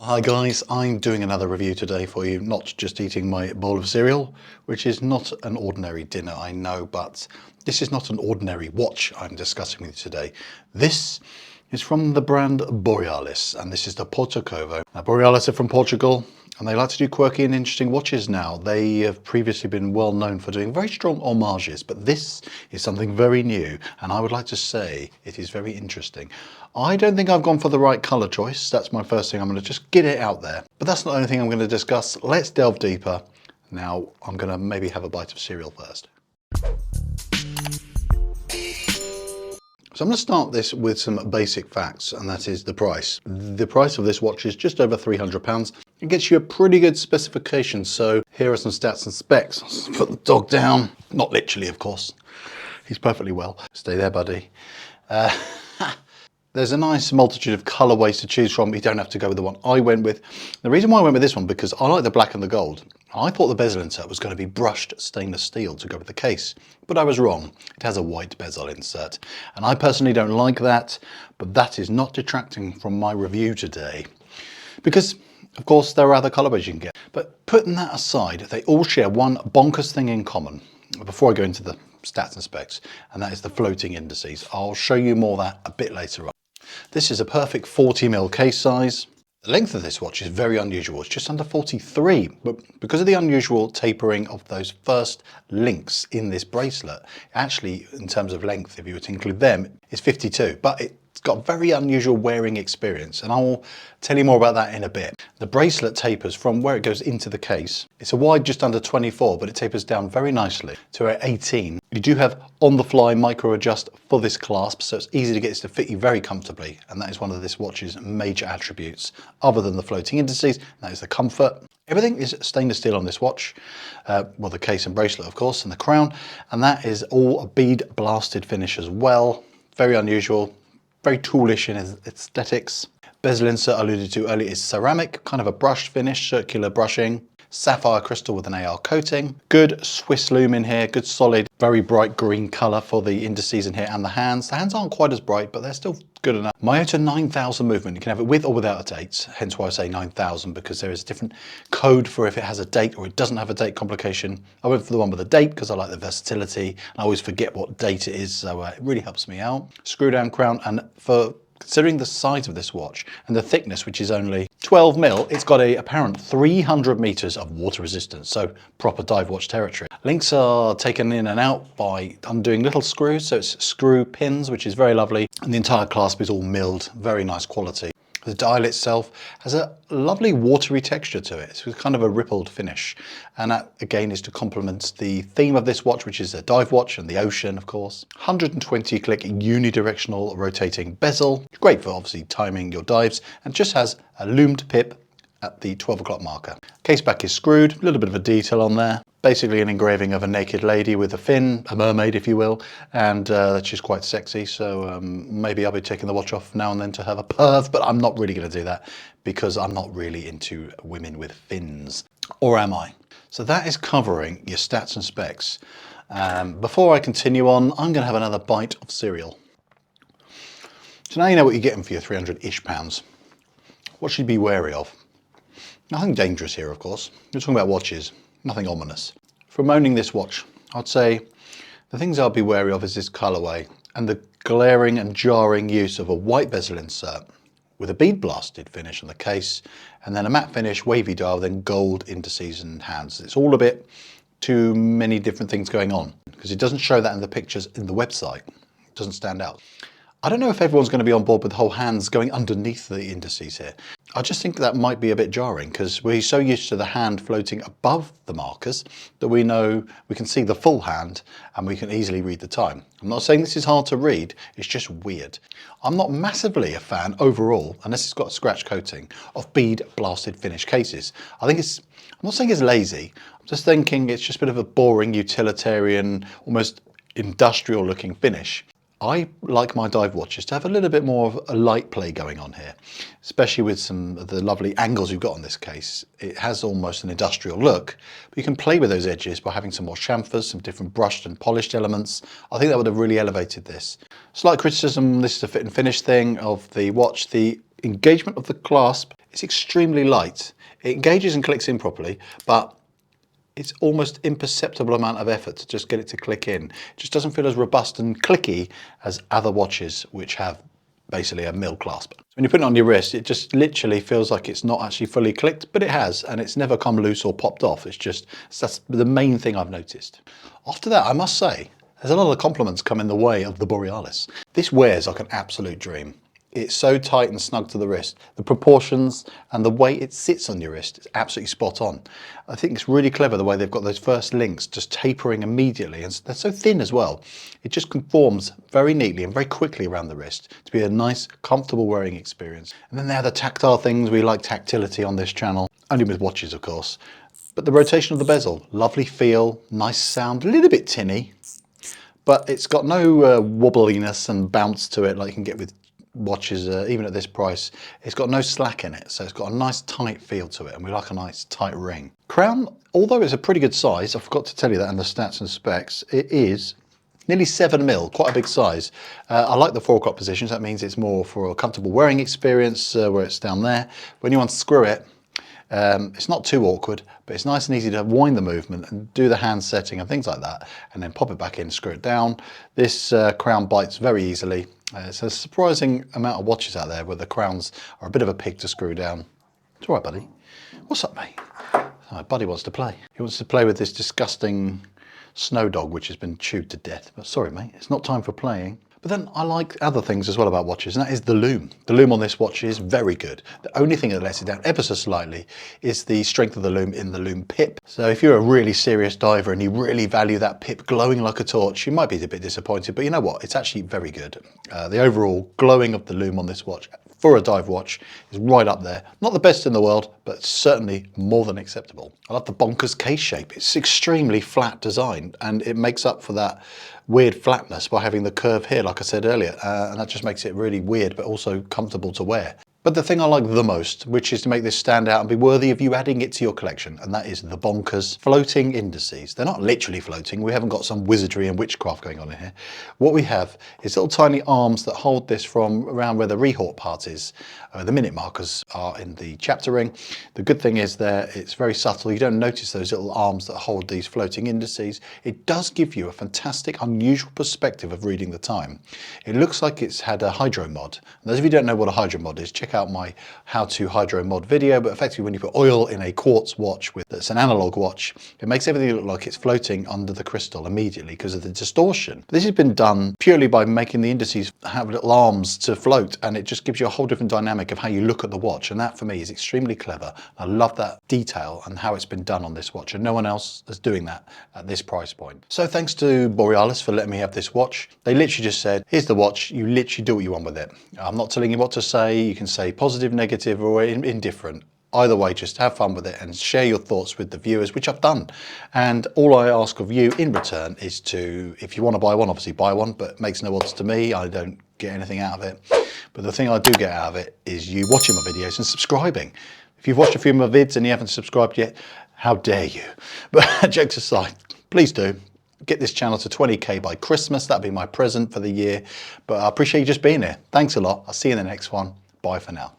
Hi guys, I'm doing another review today for you, not just eating my bowl of cereal, which is not an ordinary dinner, I know, but this is not an ordinary watch I'm discussing with you today. This is from the brand Borealis, and this is the Porto Covo. Now, Borealis are from Portugal, and they like to do quirky and interesting watches now. They have previously been well known for doing very strong homages, but this is something very new, and I would like to say it is very interesting. I don't think I've gone for the right colour choice. That's my first thing. I'm going to just get it out there. But that's not the only thing I'm going to discuss. Let's delve deeper. Now, I'm going to maybe have a bite of cereal first. So I'm going to start this with some basic facts, and that is the price. The price of this watch is just over £300. It gets you a pretty good specification. So here are some stats and specs. Let's put the dog down. Not literally, of course. He's perfectly well. Stay there, buddy. There's a nice multitude of colourways to choose from. You don't have to go with the one I went with. The reason why I went with this one, because I like the black and the gold. I thought the bezel insert was going to be brushed stainless steel to go with the case, but I was wrong. It has a white bezel insert, and I personally don't like that, but that is not detracting from my review today. Because, of course, there are other colourways you can get. But putting that aside, they all share one bonkers thing in common. Before I go into the stats and specs, and that is the floating indices. I'll show you more of that a bit later on. This is a perfect 40mm case size. The length of this watch is very unusual. It's just under 43, but because of the unusual tapering of those first links in this bracelet, actually, in terms of length, if you were to include them, it's 52, but it's got a very unusual wearing experience, and I'll tell you more about that in a bit. The bracelet tapers from where it goes into the case. It's a wide just under 24, but it tapers down very nicely to 18. You do have on-the-fly micro adjust for this clasp, so it's easy to get it to fit you very comfortably, and that is one of this watch's major attributes, other than the floating indices. That is the comfort. Everything is stainless steel on this watch, well, the case and bracelet, of course, and the crown, and that is all a bead blasted finish as well. Very unusual, very toolish in aesthetics. Bezel insert I alluded to earlier is ceramic, kind of a brushed finish, circular brushing. Sapphire crystal with an AR coating. Good Swiss loom in here, good solid, very bright green colour for the indices in here and the hands. The hands aren't quite as bright, but they're still good enough. Myoto 9000 movement, you can have it with or without a date, hence why I say 9000, because there is a different code for if it has a date or it doesn't have a date complication. I went for the one with a date because I like the versatility. I always forget what date it is, so it really helps me out. Screw down crown, and for considering the size of this watch and the thickness, which is only 12mm, it's got a apparent 300 meters of water resistance, so proper dive watch territory. Links are taken in and out by undoing little screws, so it's screw pins, which is very lovely, and the entire clasp is all milled, very nice quality. The dial itself has a lovely watery texture to it. It's kind of a rippled finish. And that, again, is to complement the theme of this watch, which is a dive watch and the ocean, of course. 120 click unidirectional rotating bezel. Great for obviously timing your dives, and just has a loomed pip at the 12 o'clock marker. Case back is screwed, a little bit of a detail on there. Basically an engraving of a naked lady with a fin, a mermaid if you will, and that's just quite sexy, so maybe I'll be taking the watch off now and then to have a perv, but I'm not really going to do that because I'm not really into women with fins. Or am I? So that is covering your stats and specs. Before I continue on, I'm going to have another bite of cereal. So now you know what you're getting for your 300-ish pounds. What should you be wary of? Nothing dangerous here, of course. We're talking about watches. Nothing ominous. From owning this watch, I'd say the things I'll be wary of is this colourway and the glaring and jarring use of a white bezel insert with a bead blasted finish on the case, and then a matte finish, wavy dial, then gold indices and hands. It's all a bit too many different things going on because it doesn't show that in the pictures in the website. It doesn't stand out. I don't know if everyone's going to be on board with the whole hands going underneath the indices here. I just think that might be a bit jarring because we're so used to the hand floating above the markers that we know we can see the full hand and we can easily read the time. I'm not saying this is hard to read, it's just weird. I'm not massively a fan overall, unless it's got a scratch coating, of bead blasted finish cases. I'm not saying it's lazy, I'm just thinking it's just a bit of a boring, utilitarian, almost industrial looking finish. I like my dive watches to have a little bit more of a light play going on here, especially with some of the lovely angles you've got on this case. It has almost an industrial look, but you can play with those edges by having some more chamfers, some different brushed and polished elements. I think that would have really elevated this. Slight criticism, this is a fit and finish thing of the watch. The engagement of the clasp It's extremely light. It engages and clicks in properly, but it's almost imperceptible amount of effort to just get it to click in. It just doesn't feel as robust and clicky as other watches which have basically a mill clasp. So when you put it on your wrist, it just literally feels like it's not actually fully clicked, but it has, and it's never come loose or popped off. That's the main thing I've noticed. After that, I must say, there's a lot of compliments come in the way of the Borealis. This wears like an absolute dream. It's so tight and snug to the wrist. The proportions and the way it sits on your wrist is absolutely spot on. I think it's really clever the way they've got those first links just tapering immediately, and they're so thin as well. It just conforms very neatly and very quickly around the wrist to be a nice, comfortable wearing experience. And then there are the tactile things. We like tactility on this channel, only with watches, of course. But the rotation of the bezel, lovely feel, nice sound, a little bit tinny, but it's got no wobbliness and bounce to it like you can get with watches, even at this price. It's got no slack in it, so it's got a nice tight feel to it, and we like a nice tight ring. Crown, although it's a pretty good size, I forgot to tell you that in the stats and specs, it is nearly 7mm, quite a big size. I like the 4 o'clock positions. That means it's more for a comfortable wearing experience where it's down there. When you unscrew it, it's not too awkward, but it's nice and easy to wind the movement and do the hand setting and things like that, and then pop it back in, screw it down. This crown bites very easily. It's a surprising amount of watches out there where the crowns are a bit of a pig to screw down. It's all right, buddy. What's up, mate? Oh, buddy wants to play. He wants to play with this disgusting snow dog which has been chewed to death. But sorry, mate, it's not time for playing. But then I like other things as well about watches, and that is the loom. The loom on this watch is very good. The only thing that lets it down ever so slightly is the strength of the loom in the loom pip. So if you're a really serious diver and you really value that pip glowing like a torch, you might be a bit disappointed, but you know what? It's actually very good. The overall glowing of the loom on this watch for a dive watch is right up there. Not the best in the world, but certainly more than acceptable. I love the bonkers case shape. It's extremely flat design, and it makes up for that weird flatness by having the curve here, like I said earlier, and that just makes it really weird but also comfortable to wear. But the thing I like the most, which is to make this stand out and be worthy of you adding it to your collection, and that is the bonkers floating indices. They're not literally floating. We haven't got some wizardry and witchcraft going on in here. What we have is little tiny arms that hold this from around where the rehort part is. The minute markers are in the chapter ring. The good thing is there, it's very subtle. You don't notice those little arms that hold these floating indices. It does give you a fantastic, unusual perspective of reading the time. It looks like it's had a hydro mod. And those of you who don't know what a hydro mod is, check out my how to hydro mod video. But effectively, when you put oil in a quartz watch that's an analog watch, it makes everything look like it's floating under the crystal immediately because of the distortion. This has been done purely by making the indices have little arms to float, and it just gives you a whole different dynamic of how you look at the watch, and that for me is extremely clever. I love that detail and how it's been done on this watch, and no one else is doing that at this price point. So thanks to Borealis for letting me have this watch. They literally just said, here's the watch, you literally do what you want with it. I'm not telling you what to say. You can say positive, negative, or indifferent. Either way, just have fun with it and share your thoughts with the viewers, which I've done. And all I ask of you in return is to, if you want to buy one, obviously buy one, but it makes no odds to me. I don't get anything out of it. But the thing I do get out of it is you watching my videos and subscribing. If you've watched a few of my vids and you haven't subscribed yet, how dare you? But jokes aside, please do. Get this channel to 20k by Christmas. That'll be my present for the year. But I appreciate you just being here. Thanks a lot. I'll see you in the next one. Bye for now.